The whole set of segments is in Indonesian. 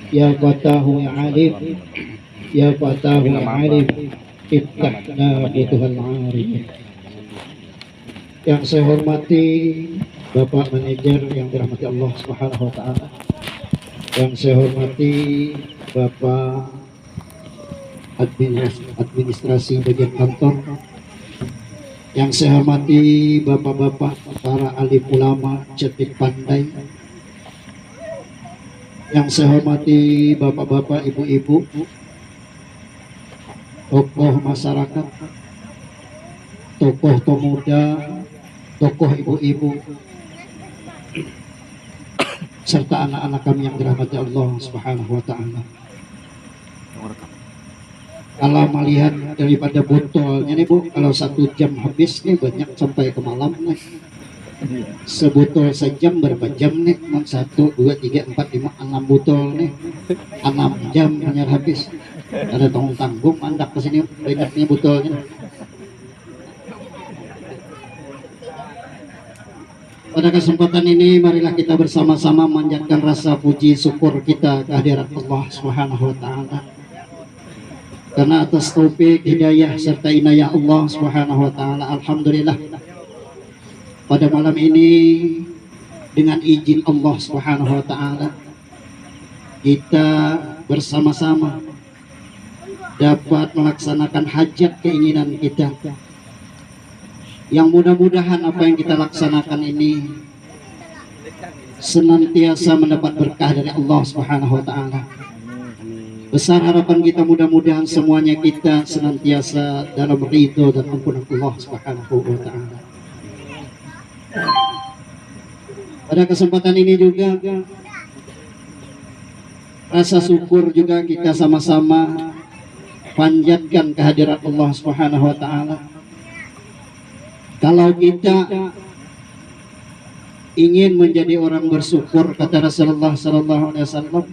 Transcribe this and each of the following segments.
Ya Fatahu ya Alim, Ya Fatahu ya Alim, iftahna butuhal arif. Yang saya hormati Bapak Manajer yang dirahmati Allah Subhanahu wa taala. Yang saya hormati Bapak administrasi bagian kantor. Yang saya hormati bapak-bapak para alim ulama cetik pandai. Yang saya hormati bapak-bapak ibu-ibu tokoh masyarakat, tokoh pemuda, tokoh ibu-ibu, serta anak-anak kami yang dirahmati Allah Subhanahu wa taala. Kalau melihat daripada botolnya nih Bu, kalau 1 jam habis nih banyak sampai ke malam nih. Sebotol sejam berapa jam nih? 1, 2, 3, 4, 5, 6 botol nih. 6 jam hanya habis. Ada tanggung-tanggung andak ke sini banyaknya botolnya. Pada kesempatan ini marilah kita bersama-sama memanjatkan rasa puji syukur kita kehadirat Allah Subhanahu wa taala. Karena atas taufik, hidayah serta inayah Allah Subhanahu wa taala, alhamdulillah pada malam ini dengan izin Allah Subhanahu wa taala kita bersama-sama dapat melaksanakan hajat keinginan kita. Yang mudah-mudahan apa yang kita laksanakan ini senantiasa mendapat berkah dari Allah Subhanahu wa taala. Besar harapan kita mudah-mudahan semuanya kita senantiasa dalam ridho dan ampunan Allah Subhanahu wa taala. Pada kesempatan ini juga rasa syukur juga kita sama-sama panjatkan kehadirat Allah Subhanahu wa taala. Kalau kita ingin menjadi orang bersyukur, kata Rasulullah sallallahu alaihi wasallam,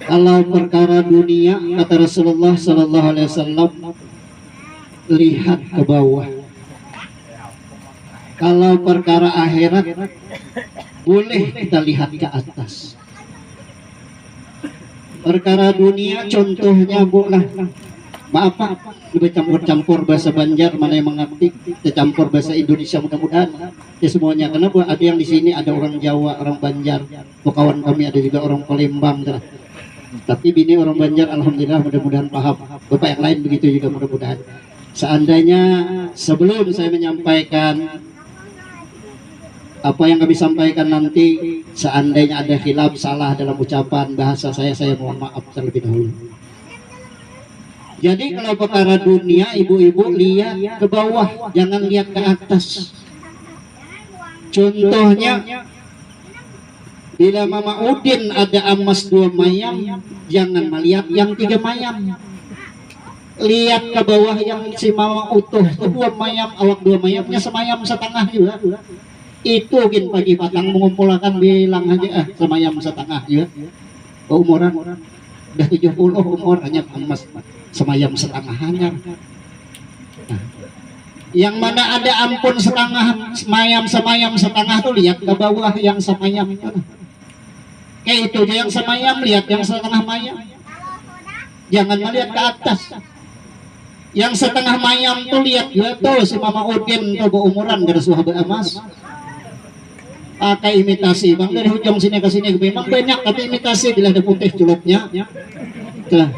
kalau perkara dunia, kata Rasulullah sallallahu alaihi wasallam, lihat ke bawah. Kalau perkara akhirat, boleh kita lihat ke atas. Perkara dunia contohnya boleh, maaf Pak, lebih campur-campur bahasa Banjar mana yang mengerti, campur bahasa Indonesia mudah-mudahan ya semuanya. Karena ada yang di sini ada orang Jawa, orang Banjar, kawan kami ada juga orang Palembang. Tapi bini orang Banjar, alhamdulillah mudah-mudahan paham. Bapak yang lain begitu juga mudah-mudahan. Seandainya sebelum saya menyampaikan apa yang kami sampaikan nanti, seandainya ada khilaf salah dalam ucapan bahasa saya mohon maaf terlebih dahulu. Jadi kalau perkara dunia, ibu-ibu lihat ke bawah, jangan lihat ke atas. Contohnya, bila Mama Udin ada emas 2 mayam, jangan melihat yang 3 mayam. Lihat ke bawah yang si Mama utuh 2 mayam, awak 2 mayamnya semayam setengah juga. Itu gin pagi patang mengumpulkan bilang aja semayam setengah juga. Umuran udah 70 umur hanya emas semayam setengah hanya. Nah, yang mana ada ampun setengah semayam setengah tuh lihat ke bawah yang semayam itu. Kayak itu aja yang semayam, lihat yang setengah mayam. Jangan melihat ke atas. Yang setengah mayam tuh lihat juga tuh si Mama Udin tuh umuran dari sahabat emas. Pakai imitasi bang dari ujung sini ke sini memang banyak tapi imitasi bila ada putih culupnya. Tuh.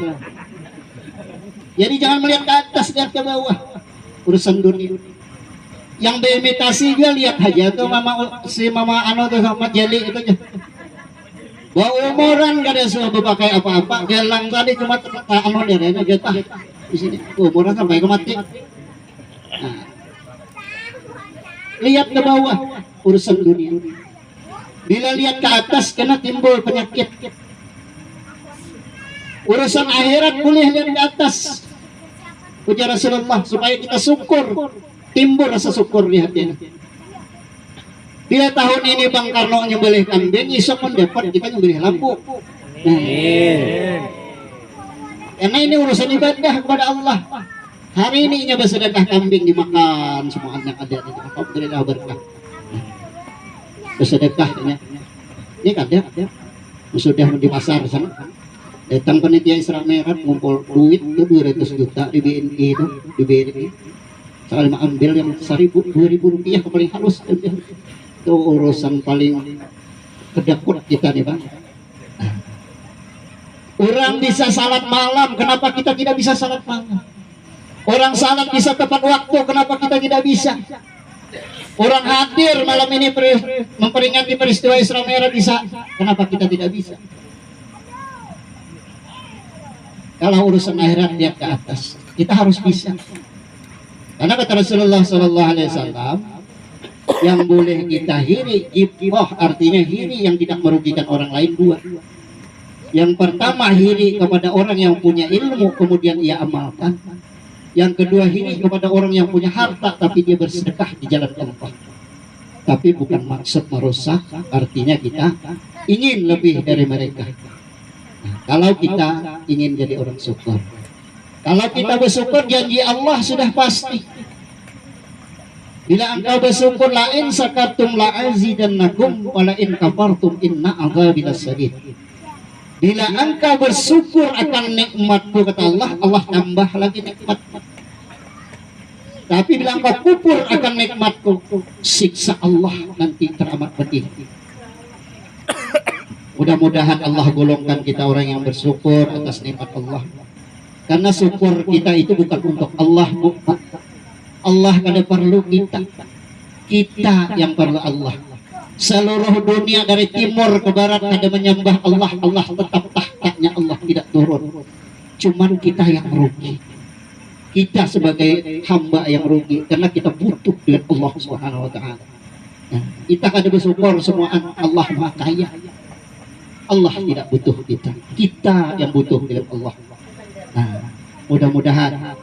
Jadi jangan melihat ke atas, lihat ke bawah. Urusan dunia. Yang berimitasi juga lihat aja tuh si Mama Ano tuh sama Jeli itu aja. Bawa umuran gak ada semua pakai apa-apa. Gelang tadi cuma anu dia jatah di sini. Umuran sampai ke mati. Nah. Lihat ke bawah, urusan dunia. Bila lihat ke atas kena timbul penyakit. Urusan akhirat boleh lihat ke atas. Puja Rasulullah supaya kita syukur, timbul rasa syukur di hati. Bila tahun ini Bang Karno nyembelih kambing, esok mendapat kita nyembelih lampu. Nah, karena ini urusan ibadah kepada Allah. Hari ini nya bersedekah kambing dimakan semua anak ada. Alhamdulillah berkah. Bersedekahnya. Ini ada. sudah di pasar sana. Datang panitia Isra Mi'raj ngumpul duit itu 200 juta di BNI itu, di BNI. Sekali ambil yang 1.000-2.000 rupiah paling halus. Itu urusan paling kedekut kita nih Bang. Orang bisa salat malam, kenapa kita tidak bisa salat malam? Orang salat bisa tepat waktu, kenapa kita tidak bisa? Orang hadir malam ini memperingati peristiwa Isra Mi'raj bisa, kenapa kita tidak bisa? Kalau urusan akhirat dia ke atas, kita harus bisa. Karena kata Rasulullah SAW, yang boleh kita hiri, ibtidah, artinya hiri yang tidak merugikan orang lain dua. Yang pertama hiri kepada orang yang punya ilmu, kemudian ia amalkan. Yang kedua hiri kepada orang yang punya harta, tapi dia bersedekah di jalan Allah. Tapi bukan maksud merusak, artinya kita ingin lebih dari mereka. Nah, kalau kita ingin jadi orang syukur, kalau kita bersyukur janji Allah sudah pasti. Bila engkau bersyukur la in sakartum la azidannakum wa la in kafartum inna adzabi lasyadid. Bila engkau bersyukur akan nikmatku kata Allah, Allah tambah lagi nikmat. Tapi bila engkau kufur akan nikmatku, siksa Allah nanti teramat pedih. Mudah-mudahan Allah golongkan kita orang yang bersyukur atas nikmat Allah. Karena syukur kita itu bukan untuk Allah, bukan. Allah kada perlu kita. Kita yang perlu Allah. Seluruh dunia dari timur ke barat kada menyembah Allah. Allah tetap tahtanya, Allah tidak turun. Cuman kita yang rugi. Kita sebagai hamba yang rugi karena kita butuh dengan Allah Subhanahu wa taala. Kita kada bersyukur semua Allah Maha Kaya. Allah tidak butuh kita, kita yang butuh dengan Allah. Nah, mudah-mudahan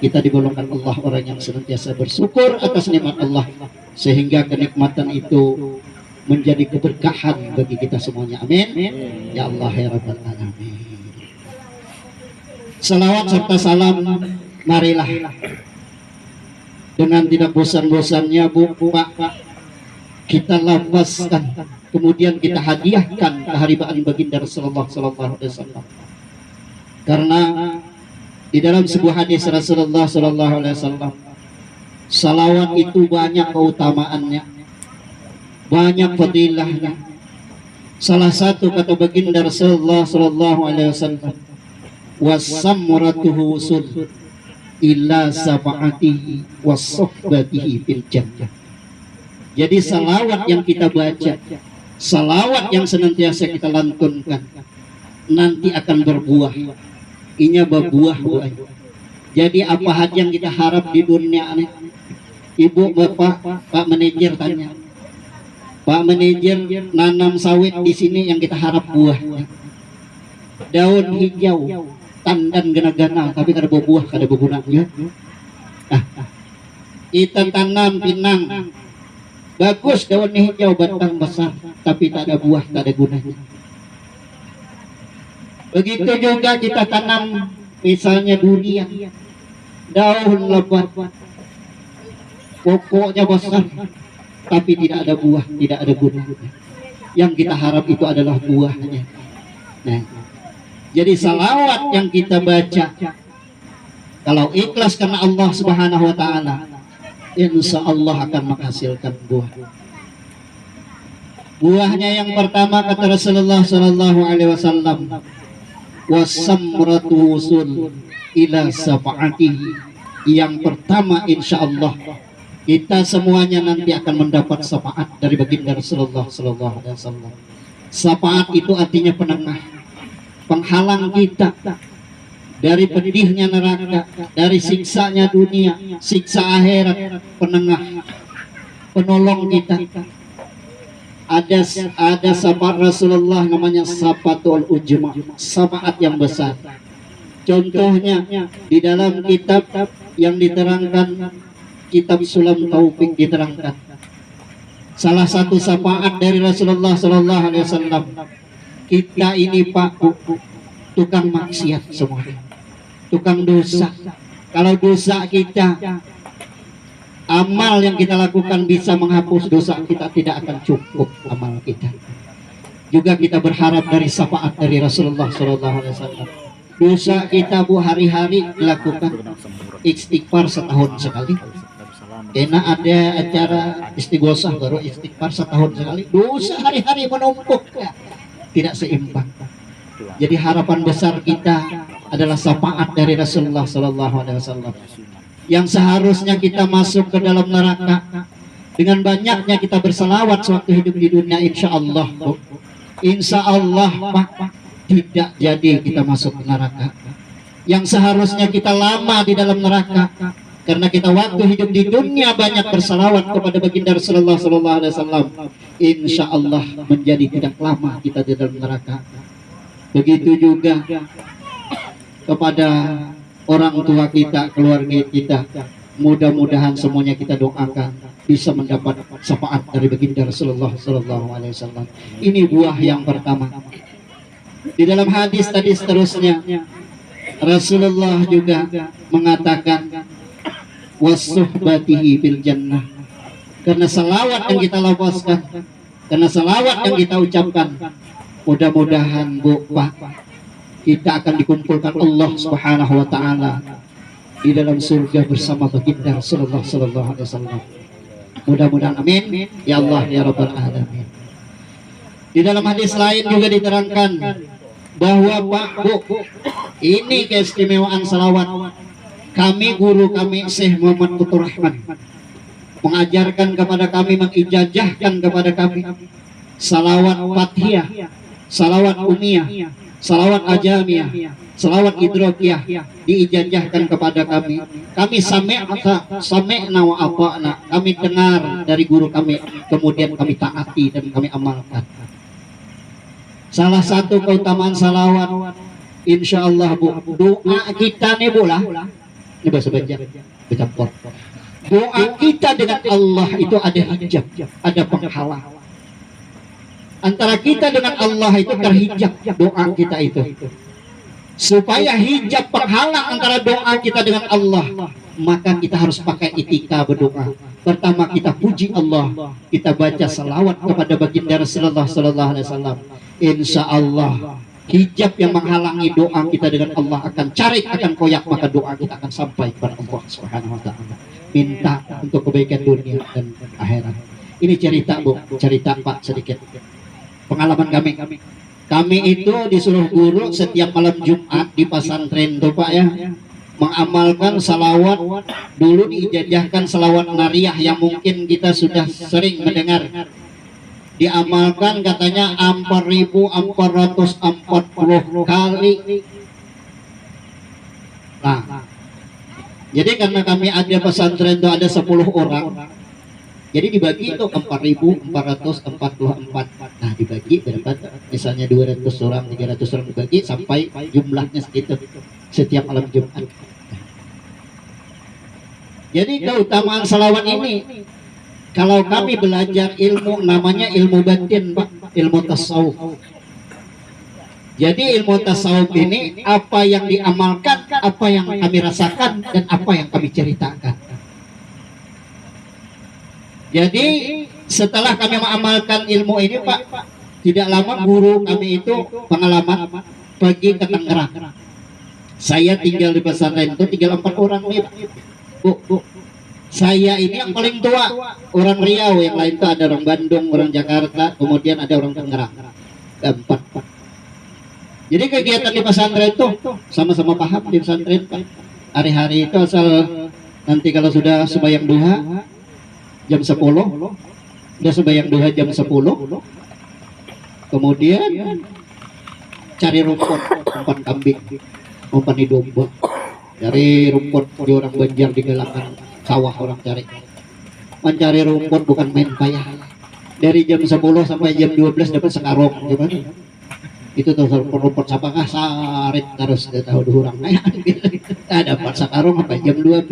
kita digolongkan Allah orang yang senantiasa bersyukur atas nikmat Allah, sehingga kenikmatan itu menjadi keberkahan bagi kita semuanya. Amin. Ya Allah ya Rabbal Alamin. Salawat serta salam marilah dengan tidak bosan-bosannya Pak, kita lafazkan, kemudian kita hadiahkan keharibaan baginda Rasulullah sallallahu alaihi wasallam. Karena di dalam sebuah hadis Rasulullah sallallahu alaihi wasallam, salawat itu banyak keutamaannya, banyak fadilahnya. Salah satu kata baginda Rasulullah sallallahu alaihi wasallam, wasamratuhu usul illa sab'atihi was-suhbatihi fil jannah. Jadi salawat yang kita baca, salawat yang senantiasa kita lantunkan, nanti akan berbuah. Inya berbuah. Jadi apa saja yang kita harap di dunia ini, ibu bapak, pak manajer tanya, pak manajer nanam sawit di sini yang kita harap buahnya, daun hijau, tandan gana-gana, tapi kada berbuah, kada berguna. Kita tanam pinang, bagus daunnya hijau, batang besar, tapi tak ada buah, tak ada gunanya. Begitu juga kita tanam misalnya durian, daun lebat, pokoknya besar, tapi tidak ada buah, tidak ada gunanya. Yang kita harap itu adalah buahnya. Nah, jadi salawat yang kita baca, kalau ikhlas karena Allah Subhanahu wa taala, insya Allah akan menghasilkan buah. Buahnya yang pertama kata Rasulullah sallallahu alaihi wasallam, wasamratu usul ila sab'atihi. Yang pertama insya Allah kita semuanya nanti akan mendapat syafaat dari baginda Rasulullah sallallahu alaihi wasallam. Syafaat itu artinya penengah, penghalang kita dari pedihnya neraka, dari siksanya dunia, siksa akhirat, penengah, penolong kita. Ada syafaat Rasulullah namanya syafatul ujma, syafaat yang besar. Contohnya di dalam kitab yang diterangkan, kitab Sulam Taufik diterangkan. Salah satu syafaat dari Rasulullah sallallahu alaihi wasallam, kita ini Pak tukang maksiat semua, tukang dosa. Kalau dosa kita, amal yang kita lakukan bisa menghapus dosa kita, tidak akan cukup amal kita. Juga kita berharap dari syafaat dari Rasulullah Sallallahu Alaihi Wasallam. Dosa kita Bu hari-hari lakukan istighfar setahun sekali. Karena ada acara istighosah baru istighfar setahun sekali. Dosa hari-hari menumpuk, tidak seimbang. Jadi harapan besar kita adalah syafaat dari Rasulullah Sallallahu Alaihi Wasallam. Yang seharusnya kita masuk ke dalam neraka dengan banyaknya kita berselawat sewaktu hidup di dunia, insya Allah Bu. Insya Allah Pak, tidak jadi kita masuk ke neraka. Yang seharusnya kita lama di dalam neraka karena kita waktu hidup di dunia banyak berselawat kepada baginda Rasulullah Sallallahu Alaihi Wasallam. Insya Allah menjadi tidak lama kita di dalam neraka. Begitu juga kepada orang tua kita, keluarga kita. Mudah-mudahan semuanya kita doakan bisa mendapat syafaat dari baginda Rasulullah Sallallahu Alaihi Wasallam. Ini buah yang pertama. Di dalam hadis tadi seterusnya Rasulullah juga mengatakan wasuhbatihi fil jannah. Karena salawat yang kita lafazkan, karena salawat yang kita ucapkan, mudah-mudahan Bu Pak, kita akan dikumpulkan Allah Subhanahu wa taala di dalam surga bersama baginda Rasulullah Sallallahu Alaihi Wasallam. Mudah-mudahan amin ya Allah ya Rabbal alamin. Di dalam hadis lain juga diterangkan bahwa Pak Bu, ini keistimewaan salawat. Kami guru kami Syekh Muhammad Kutur Rahman mengajarkan kepada kami, mengijazahkan kepada kami salawat Fathiyah, salawat Umiyah, salawat Ajamiyah, salawat Idrokiyah, diijazahkan kepada kami. Kami sami'na wa ata'na, kami dengar dari guru kami, kemudian kami taati dan kami amalkan. Salah satu keutamaan salawat, insya Allah Bu, doa kita nih Bu lah, ini bahasa Banjar, bercampur. Doa kita dengan Allah itu ada hijab, ada penghalang. Antara kita dengan Allah itu terhijab doa kita itu. Supaya hijab penghalang antara doa kita dengan Allah, maka kita harus pakai etika berdoa. Pertama kita puji Allah, kita baca salawat kepada baginda Rasulullah Sallallahu Alaihi Wasallam. Insya Allah hijab yang menghalangi doa kita dengan Allah akan carik, akan koyak, maka doa kita akan sampai kepada Allah Subhanahu Wa Taala. Minta untuk kebaikan dunia dan akhirat. Ini cerita Bu, cerita Pak sedikit. Pengalaman kami. Kami itu disuruh guru setiap malam Jumat di pesantren tuh Pak ya, mengamalkan salawat. Dulu diijazahkan salawat nariyah yang mungkin kita sudah sering mendengar. Diamalkan katanya 4.440 kali. Nah, jadi karena kami ada pesantren itu ada 10 orang, jadi dibagi itu 4.444. Nah dibagi berapa? Misalnya 200 orang, 300 orang dibagi sampai jumlahnya segitu setiap malam Jumat. Jadi keutamaan salawat ini, kalau kami belajar ilmu namanya ilmu batin Pak, ilmu tasawuf. Jadi ilmu tasawuf ini apa yang diamalkan, apa yang kami rasakan, dan apa yang kami ceritakan. Jadi setelah kami mengamalkan ilmu ini Pak, tidak lama guru kami itu pengalaman pergi ke Tangerang. Saya tinggal di pesantren itu tinggal 4 orang nih Bu. Saya ini yang paling tua, orang Riau, yang lain itu ada orang Bandung, orang Jakarta, kemudian ada orang Tangerang. 4. Jadi kegiatan di pesantren itu sama-sama paham di pesantren Pak. Hari-hari itu asal nanti kalau sudah sembahyang duha jam 10, udah sembahyang duha jam 10, kemudian cari rumput, umpan kambing, umpan di domba, cari rumput di orang Banjar di galangan sawah orang cari. Mencari rumput bukan main payah. Dari jam 10 sampai jam 12 dapat sekarong, gimana? Itu tuh rumput sapakah sarit terus tahu durang. Dapat sekarong sampai jam 12.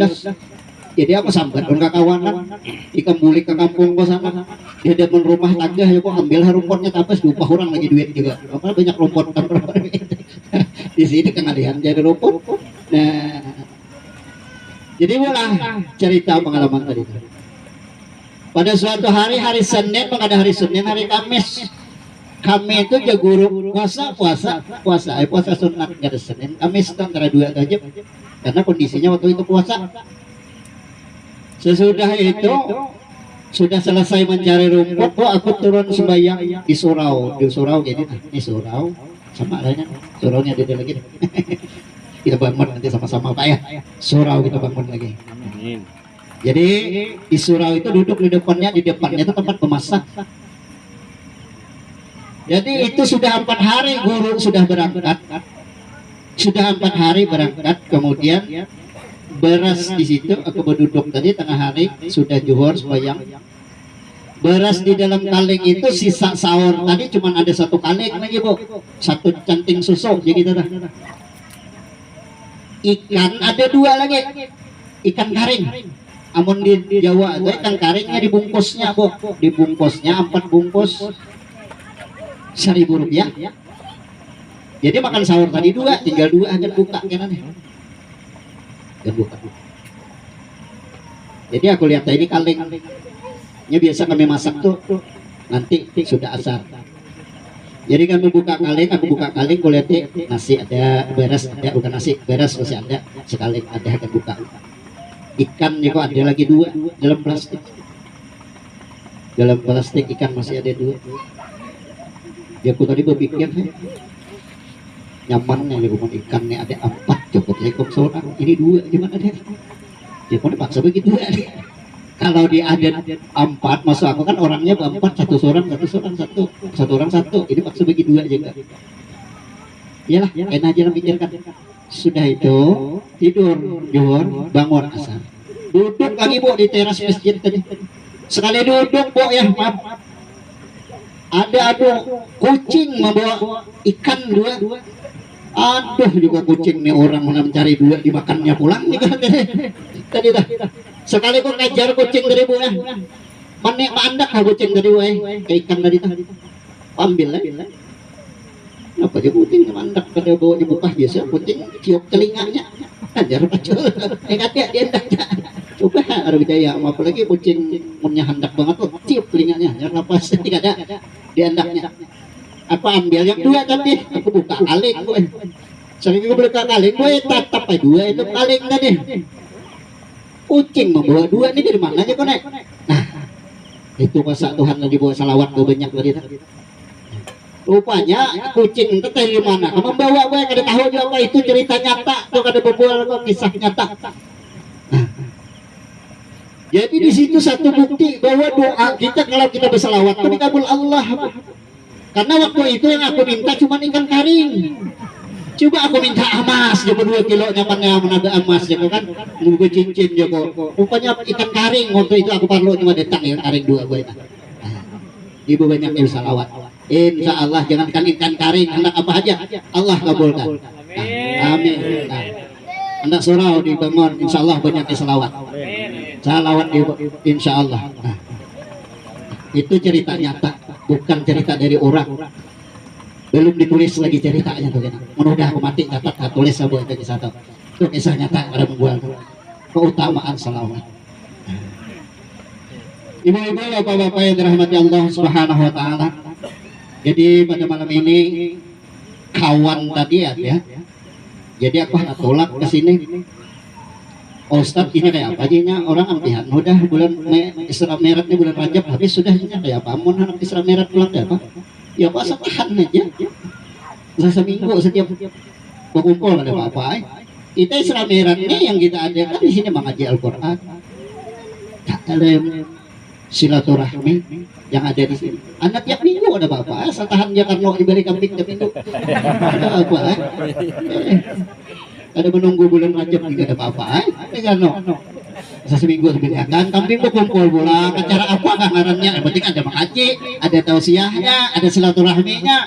Jadi apa sambat orang kawanan ikan bulik ke kampung ke sana, dia depan rumah tangga ya kok ambil rumputnya tapes diupah orang lagi duit juga. Apa banyak rumput di sini kengalian jadi rumput. Nah, jadi mulai cerita pengalaman tadi. Pada suatu hari Senin, ada hari Senin, hari Kamis, kami itu jaguru puasa sunat hari Senin Kamis antara 2 aja karena kondisinya waktu itu puasa. Sesudah itu sudah selesai mencari rumput, aku turun sembahyang di surau gini, ini surau sama lainnya, suraunya ada lagi. Kita bangun nanti sama-sama Pak ya, surau kita bangun lagi. Jadi di surau itu duduk di depannya itu tempat pemasak. Jadi itu sudah 4 hari guru sudah berangkat, kemudian beras di situ aku berduduk tadi tengah hari sudah zuhur sembahyang. Beras di dalam kaleng itu sisa sahur tadi cuma ada 1 kaleng lagi Bu, 1 canting susu gitu dah. Ikan ada 2 lagi, ikan karing. Amun di Jawa itu ikan karingnya dibungkusnya Bu, dibungkusnya 4 bungkus 1.000 rupiah. Jadi makan sahur tadi 2, tinggal 2 aja buka kan nih. Buka. Jadi aku lihat ini kalengnya biasa kami masak tuh nanti sudah asar. Jadi kami buka kaleng, aku lihat nasi ada, beras ada, bukan nasi, beras masih ada, sekali ada akan buka. Ikan juga ada lagi 2 dalam plastik. Dalam plastik ikan masih ada 2. Ya aku tadi berpikir nyamannya di rumah ikannya ada 4 cukup cukup seorang, ini 2 gimana deh? Ya kok dipaksa begitu ya? Kalau dia ada 4 masuk aku kan orangnya 4, 1 orang 1, ini paksa bagi 2 aja enggak? Iyalah, enak aja lah pikirkan. Sudah itu tidur, zuhur, bangun asar. Duduk lagi Bu di teras masjid tadi. Sekali duduk Bu ya, maaf. Ada kucing membawa ikan 2. Aduh juga kucing nih orang mencari 2 dimakannya pulang nih tadi dah. Sekali kok ngejar kucing dari Bu ya. Mana mandak kucing dari Bu ke ikan tadi tah. Ambil lah. Apa dia kucing mandak pada bawa dibuka biasa kucing cium telinganya. Ajar pacul. Ingat ya dia endaknya. Coba harus daya apalagi kucing punya hendak banget tuh cium telinganya. Jangan lepas tidak ada di endaknya. Apa ambil yang 2 tadi aku buka kaleng gue sering aku buka kaleng gue tatap aja 2 itu kaleng tadi kucing membawa 2 ini dari mana aja konek. Nah itu masa Tuhan lagi bawa salawat gue banyak tadi rupanya kucing itu dari mana kamu bawa gue kada tahu juga apa itu cerita nyata tuh kada berbual kok kisah nyata. Jadi di situ satu bukti bahwa doa kita kalau kita bersalawat itu dikabul Allah. Karena waktu itu yang aku minta cuma ikan karing. Coba aku minta emas, coba 2 kilo nyamannya menaga emas, ya kan? Nunggu cincin ya kok. Rupanya ikan karing waktu itu aku perlu cuma datang ikan karing 2 gue. Ibu banyak yang salawat. Insya Allah jangan ikan karing, hendak apa aja Allah kabulkan. Amin. Hendak surau dibangun, insya Allah banyak yang salawat. Salawat insya Allah. Itu cerita nyata, bukan cerita dari orang. Belum ditulis lagi ceritanya tuh. Mudah aku mati catat tulis sebuah itu satu. Itu kisah nyata pada membuat keutamaan salawat. Ibu-ibu, bapak-bapak yang dirahmati Allah Subhanahu wa taala. Jadi pada malam ini kawan tadi ya. Jadi aku tolak ke sini. Ustadz ini kayak apa aja orang ampihan udah bulan Isra Mi'raj bulan Rajab habis sudah kayak apa amun anak Isra Mi'raj pulang apa ya puasa tahan aja seminggu setiap berkumpul ada apa-apa kita Isra Mi'raj ini yang kita adakan di sini mengaji Al-Quran dalam silaturahmi yang ada di sini anak tiap minggu ada apa-apa asal tahan dia karena dibalik kambing tiap minggu ada apa ada menunggu bulan Rajab tidak ada apa-apa kan seminggu sebelumnya kambing berkumpul pulang acara apa ngarannya yang penting ada mengaji ada tausiahnya ada silaturahminya.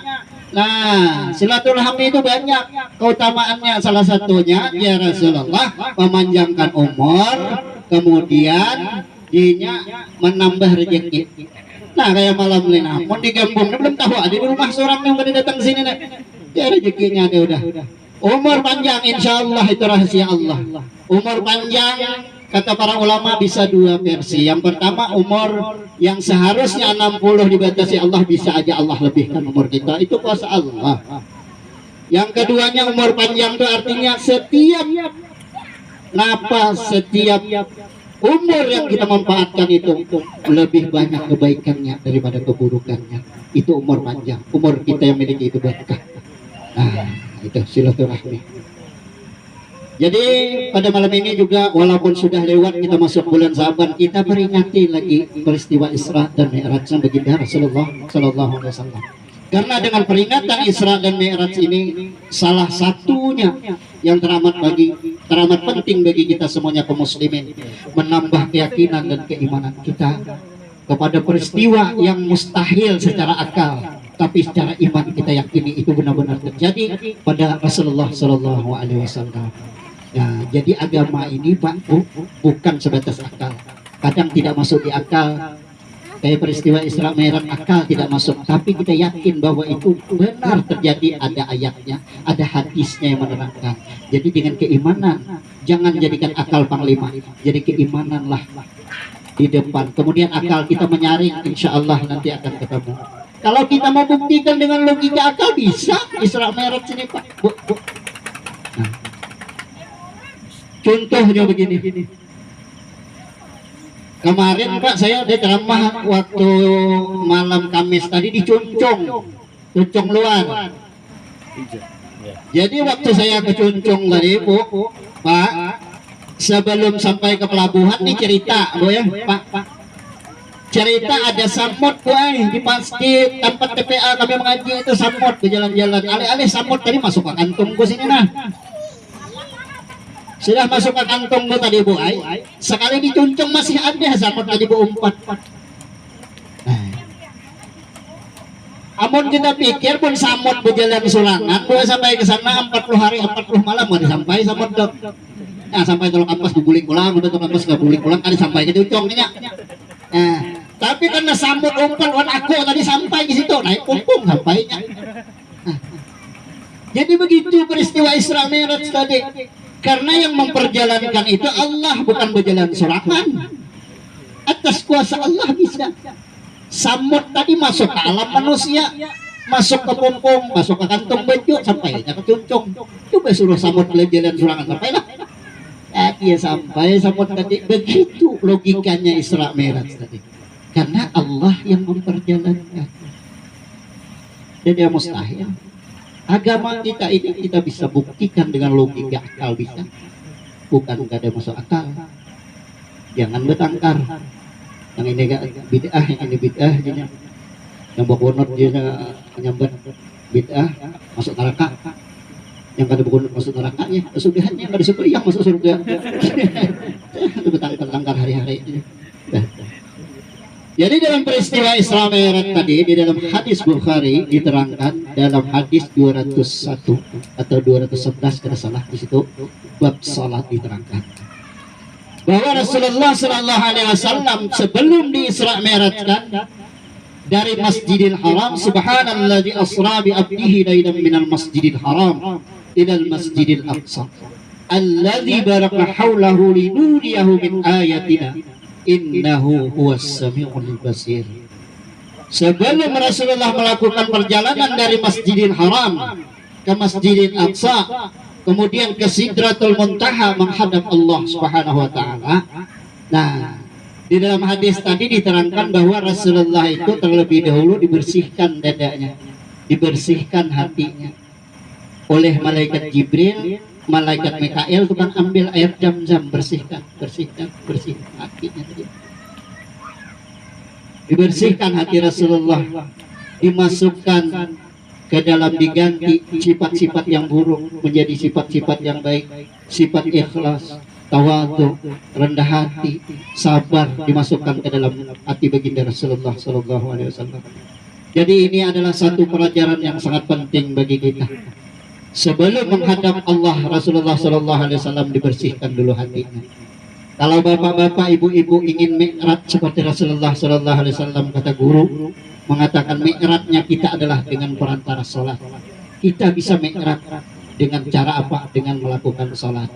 Nah silaturahmi itu banyak keutamaannya, salah satunya ya Rasulullah memanjangkan umur kemudian dinya menambah rezeki. Nah kayak malam ini namun di kampung belum tahu ada di rumah seorang yang pada datang sini nih ya rezekinya dia udah umur panjang insya Allah itu rahasia Allah. Umur panjang Kata para ulama bisa dua versi. Yang pertama, umur yang seharusnya 60 dibatasi Allah, bisa aja Allah lebihkan umur kita, itu kuasa Allah. Yang keduanya, umur panjang itu artinya setiap napas, setiap umur yang kita manfaatkan itu lebih banyak kebaikannya daripada keburukannya. Itu umur panjang, umur kita yang miliki itu berkah. Nah, itu silaturahmi. Jadi pada malam ini juga, walaupun sudah lewat, kita masuk bulan Sa'ban, kita peringati lagi peristiwa Isra dan Mi'rajnya baginda Rasulullah Sallallahu Alaihi Wasallam. Karena dengan peringatan Isra dan Mi'raj ini, salah satunya yang teramat penting bagi kita semuanya kaum muslimin, menambah keyakinan dan keimanan kita kepada peristiwa yang mustahil secara akal, tapi secara iman kita yakini itu benar-benar terjadi pada Rasulullah Sallallahu Alaihi Wasallam. Ya, jadi agama ini Pak bukan sebatas akal. Kadang tidak masuk di akal. Kayak peristiwa Isra Mi'raj, akal tidak masuk, tapi kita yakin bahwa itu benar terjadi, ada ayatnya, ada hadisnya yang menerangkan. Jadi dengan keimanan, jangan jadikan akal panglima, jadi keimananlah di depan. Kemudian akal kita menyaring, insya Allah nanti akan ketemu. Kalau kita mau buktikan dengan logika akal, bisa Isra Mi'raj ini Pak. Nah, contohnya begini. Kemarin Pak, saya ada ceramah waktu malam Kamis tadi di Cuncung luar. Jadi waktu saya ke Cuncung tadi Pak, sebelum sampai ke pelabuhan nih cerita ya Pak. Cerita ada samut di masjid tempat TPA kami mengaji, itu samut berjalan-jalan. Alih-alih samut tadi masuk ke kantongku sini nah. Sudah masuk ke kantongmu tadi Bu Ai. Sekali dicuncung masih ada samut tadi Bu umpat. Amun kita pikir pun samut berjalan sulangan, boleh sampai ke sana 40 hari 40 malam mau sampai samut dok. Nah, sampai tolong ampas dibuling pulang, udah tolong ampas buling pulang kali sampai ke cuncungnya. Nah, tapi karena samut umpat wan aku tadi sampai di situ naik punggung sampainya. Nah, jadi begitu peristiwa Isra Mi'raj tadi. Karena yang memperjalankan itu Allah, bukan berjalan sorangan. Atas kuasa Allah bisa. Samut tadi masuk ke alam manusia, masuk ke punggung, masuk ke kantong baju, sampai ke cuncung. Coba suruh samut jalan sorangan, sampailah. Dia sampai samut tadi. Begitu logikanya Isra Mi'raj tadi. Karena Allah yang memperjalankan. Dan dia mustahil. Agama kita ini kita bisa buktikan dengan logika akal bisa, bukan gak ada masuk akal. Jangan bertengkar. Yang ini gak bid'ah, yang ini bid'ah, yang bukunut dia menyambat bid'ah masuk neraka. Yang kada bukunut masuk neraka ya, kesudahannya kada disebut yang masuk surga. Itu bertengkar hari-hari. Jadi dalam peristiwa Isra Mi'raj tadi, di dalam hadis Bukhari diterangkan dalam hadis 201 atau 211 kada salah, di situ bab salat diterangkan bahwa Rasulullah Sallallahu Alaihi Wasallam sebelum di Isra Mi'rajkan dari Masjidil Haram, subhanalladzi asra bi abdihi lailan minal Masjidil Haram ilal Masjidil Aqsa alladzi barakna haulahu linuriyahu min ayatina innahu huwas samiul basir. Sebelum Rasulullah melakukan perjalanan dari Masjidil Haram ke Masjidil Aqsa, kemudian ke Sidratul Muntaha menghadap Allah Subhanahu wa taala. Nah, di dalam hadis tadi diterangkan bahwa Rasulullah itu terlebih dahulu dibersihkan dadanya, dibersihkan hatinya oleh malaikat Jibril. Malaikat Mikail itu kan ambil air Zam-Zam, bersihkan hatinya tadi. Dibersihkan hati Rasulullah, dimasukkan ke dalam, diganti sifat-sifat yang buruk menjadi sifat-sifat yang baik, sifat ikhlas, tawadhu, rendah hati, sabar, dimasukkan ke dalam hati baginda Rasulullah Sallallahu Alaihi Wasallam. Jadi ini adalah satu pelajaran yang sangat penting bagi kita. Sebelum menghadap Allah, Rasulullah Sallallahu Alaihi Wasallam dibersihkan dulu hatinya. Kalau bapak-bapak, ibu-ibu ingin mi'raj seperti Rasulullah Sallallahu Alaihi Wasallam, kata guru mengatakan mi'rajnya kita adalah dengan perantara sholat. Kita bisa mi'raj dengan cara apa? Dengan melakukan sholat.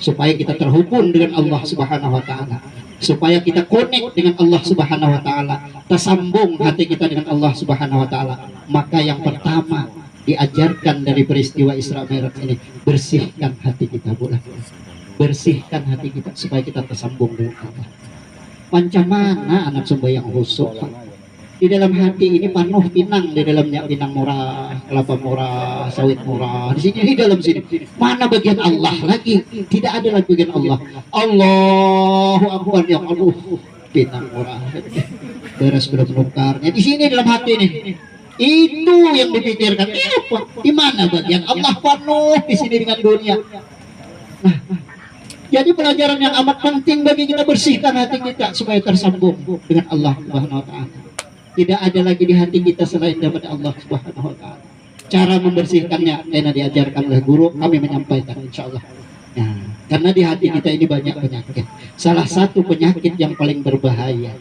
supaya kita terhubung dengan Allah Subhanahu wa taala, supaya kita connect dengan Allah Subhanahu wa taala, tersambung hati kita dengan Allah Subhanahu wa taala. Maka yang pertama diajarkan dari peristiwa Isra Mi'raj ini, bersihkan hati kita, boleh. Bersihkan hati kita supaya kita tersambung dengan Allah. Macam mana anak sembahyang khusyuk, Pak? Di dalam hati ini penuh pinang, di dalamnya pinang murah, kelapa murah, sawit murah. Di sini, di dalam sini, mana bagian Allah lagi? Tidak ada lagi bagian Allah. Allahu Akbar, ya Allah, pinang murah. Beres sudah menukarnya. Di sini dalam hati ini, itu yang dipikirkan. Di mana bagian Allah penuh di sini dengan dunia. Nah, jadi pelajaran yang amat penting bagi kita, bersihkan hati kita supaya tersambung dengan Allah Subhanahu wa taala. Tidak ada lagi di hati kita selain daripada Allah Subhanahu wa taala. Cara membersihkannya karena diajarkan oleh guru, kami menyampaikan insyaallah. Nah, karena di hati kita ini banyak penyakit. Salah satu penyakit yang paling berbahaya,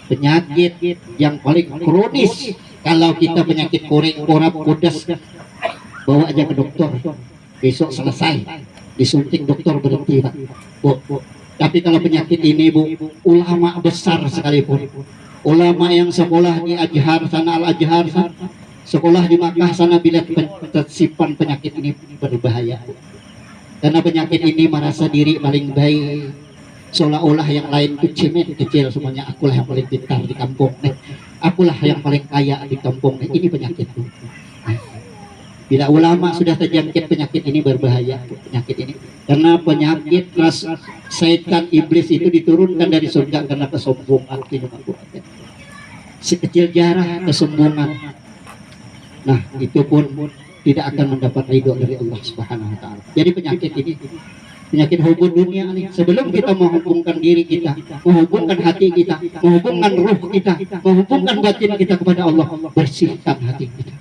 penyakit yang paling kronis, kalau kita penyakit korek, korap, kudas, bawa aja ke dokter. Besok selesai, disuntik dokter berhenti, Pak. Bu. Tapi kalau penyakit ini, Bu, ulama besar sekalipun, ulama yang sekolah di Azhar sana, Al-Azhar sana, sekolah di Makkah sana, bila tersimpan penyakit ini berbahaya. Karena penyakit ini merasa diri paling baik, seolah-olah yang lain kecil semuanya. Akulah yang paling pintar di kampung nih, akulah yang paling kaya di kampung nih. Ini penyakit. Bila ulama sudah terjangkit penyakit ini, berbahaya penyakit ini. Karena penyakit ras setan iblis itu diturunkan dari surga karena kesombongan. Sekecil jarak kesombongan, nah itu pun tidak akan mendapat ridho dari Allah Subhanahu wa taala. Jadi penyakit ini, penyakit hubung dunia ini, sebelum kita menghubungkan diri kita, menghubungkan hati kita, menghubungkan ruh kita, menghubungkan batin kita kepada Allah, bersihkan hati kita.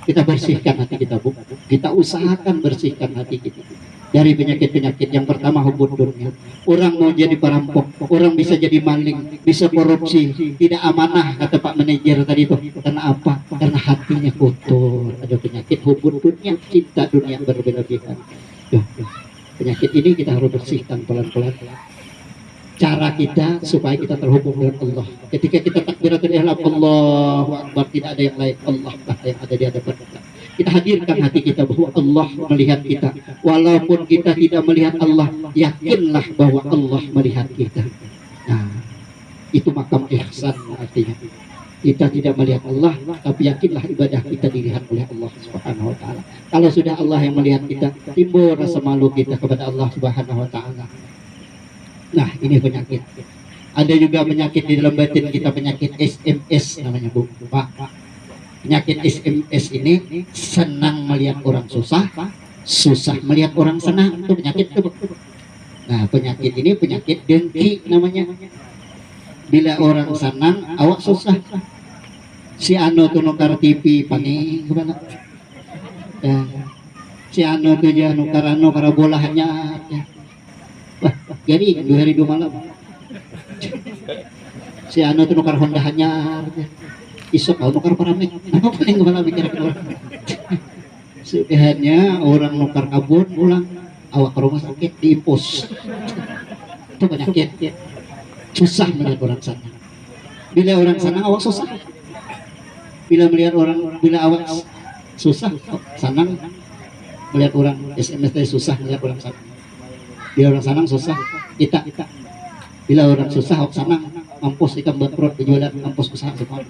Kita bersihkan hati kita, Bu. Kita usahakan bersihkan hati kita dari penyakit-penyakit. Yang pertama, hubung dunia. Orang mau jadi perampok, orang bisa jadi maling, bisa korupsi, tidak amanah, kata Pak Manajer tadi itu. Karena apa? Karena hatinya kotor. Ada penyakit hubung dunia, cinta dunia berbeda-beda. Penyakit ini kita harus bersihkan pelan-pelan. Cara kita supaya kita terhubung dengan Allah. Ketika kita takbiratul ihram, Allahu Akbar, tidak ada yang lain, Allah lah yang ada di hadapan kita. Kita hadirkan hati kita bahwa Allah melihat kita. Walaupun kita tidak melihat Allah, yakinlah bahwa Allah melihat kita. Nah, itu makam ihsan artinya. Kita tidak melihat Allah, tapi yakinlah ibadah kita dilihat oleh Allah Subhanahu wa taala. Kalau sudah Allah yang melihat kita, timbul rasa malu kita kepada Allah Subhanahu wa taala. Nah, ini penyakit. Ada juga penyakit di dalam batin kita, penyakit SMS namanya, Bu. Pak. Penyakit SMS ini senang melihat orang susah, susah melihat orang senang. Itu penyakit itu, Bu. Nah, penyakit ini penyakit dengki namanya. Bila orang senang, awak susah. Si Ano tuh nukar TV panik kemana? Si Ano tuh dia nukar bola hanya. Jadi 2 hari 2 malam si Ano itu nukar Honda hanya isok kalau nukar paramik, apa paling kepala mikir-mikir. Sebenarnya orang nukar kabur pulang, awak ke rumah sakit diimpus. Itu penyakit. Susah melihat orang sana. Bila orang sana awak susah. Bila melihat orang, bila awak susah, senang melihat orang SMS susah melihat orang sana. Bila orang senang susah, kita. Bila orang susah, awak senang, mampus ikan bangkrut dijualan, mampus usaha semua.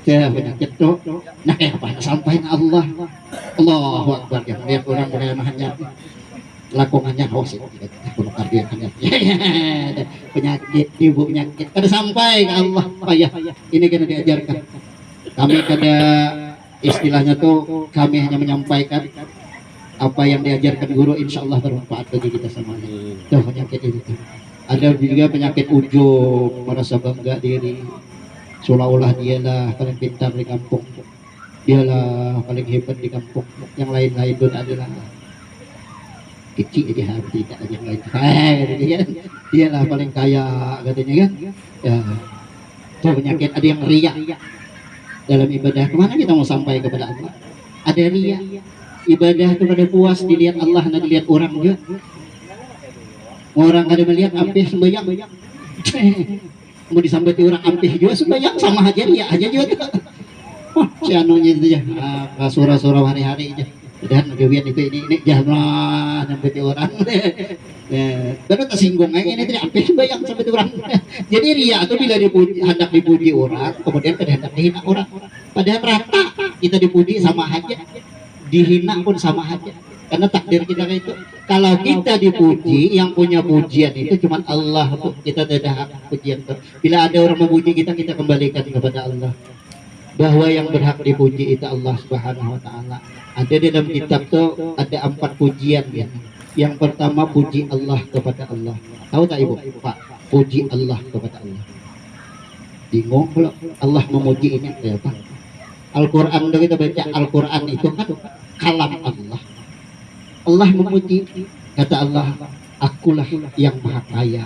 Ya penyakit tuh. Nah, apa sampaikan Allah, Allahu Akbar, yang lihat orang hanya lakongannya haus itu, aku dia hanya penyakit, ibu penyakit. Kada sampai ke Allah, ayah. Ini kena diajarkan. Kami kada istilahnya tuh, kami hanya menyampaikan apa yang diajarkan guru, insya Allah bermanfaat bagi kita semuanya. Itu penyakit itu. Ada juga penyakit ujub, merasa bangga diri, seolah-olah dialah paling pintar di kampung, dialah paling hebat di kampung, yang lain-lain itu adalah kecil aja, tidak ada yang lain. Dialah paling kaya katanya kan. Ya, itu penyakit. Ada yang riya dalam ibadah. Kemana kita mau sampai kepada Allah? Ada riya. Ibadah itu pada puas dilihat Allah, dan dilihat orang juga. Orang kada melihat ampih sembahyang. Mau disambati orang ampih juga sembahyang sama aja dia aja juga. Si anunya itu ya, surah-surah hari-hari aja. Dan kemudian itu ini jangan nyambati orang. Baru tersinggung ini tidak ampih sembahyang sampai orang. Jadi ria itu bila dipuji, hendak dipuji orang, kemudian hendak dihina orang. Padahal rata kita dipuji sama aja, dihina pun sama aja. Karena takdir kita itu, kalau kita dipuji, yang punya pujian itu cuma Allah tuh, kita tidak hak pujian tuh. Bila ada orang memuji kita, kita kembalikan kepada Allah. Bahwa yang berhak dipuji itu Allah Subhanahu Wa Taala. Ada di dalam kitab tuh ada 4 pujian ya. Yang pertama puji Allah kepada Allah. Tahu tak ibu? Pak, puji Allah kepada Allah. Bingung kalau Allah memuji ini apa? Al-Quran kita baca Al-Quran itu kan kalam Allah. Allah memuji, kata Allah, akulah yang maha kaya.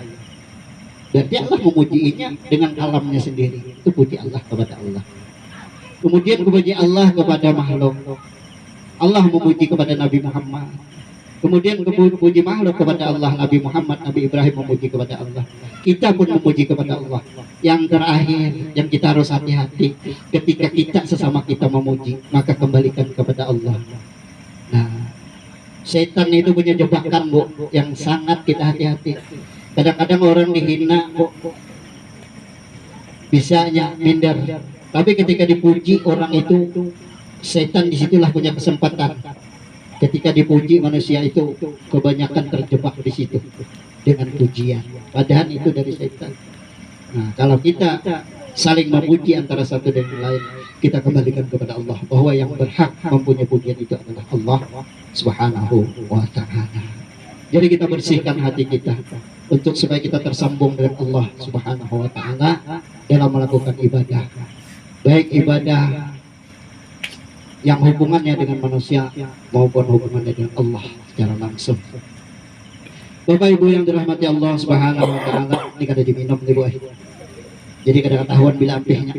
Berarti Allah memujinya dengan kalamnya sendiri. Itu puji Allah kepada Allah. Kemudian memuji Allah kepada makhluk. Allah memuji kepada Nabi Muhammad. Kemudian memuji makhluk kepada Allah, Nabi Muhammad, Nabi Ibrahim memuji kepada Allah. Kita pun memuji kepada Allah. Yang terakhir yang kita harus hati-hati, ketika kita sesama kita memuji, maka kembalikan kepada Allah. Nah, setan itu punya jebakan bu, yang sangat kita hati-hati. Kadang-kadang orang dihina bu, bisanya minder. Tapi ketika dipuji orang itu, setan disitulah punya kesempatan. Ketika dipuji manusia itu kebanyakan terjebak di situ dengan pujian. Padahal itu dari setan. Nah, kalau kita saling memuji antara satu dan lain, kita kembalikan kepada Allah bahwa yang berhak mempunyai pujian itu adalah Allah Subhanahu Wa Taala. Jadi kita bersihkan hati kita untuk supaya kita tersambung dengan Allah Subhanahu Wa Taala dalam melakukan ibadah. Baik ibadah yang hubungannya dengan manusia maupun hubungannya dengan Allah secara langsung. Bapak Ibu yang dirahmati Allah Subhanahu Wa Taala, ini kada diminum nih Bu. Jadi kada ketahuan bila ampihnya.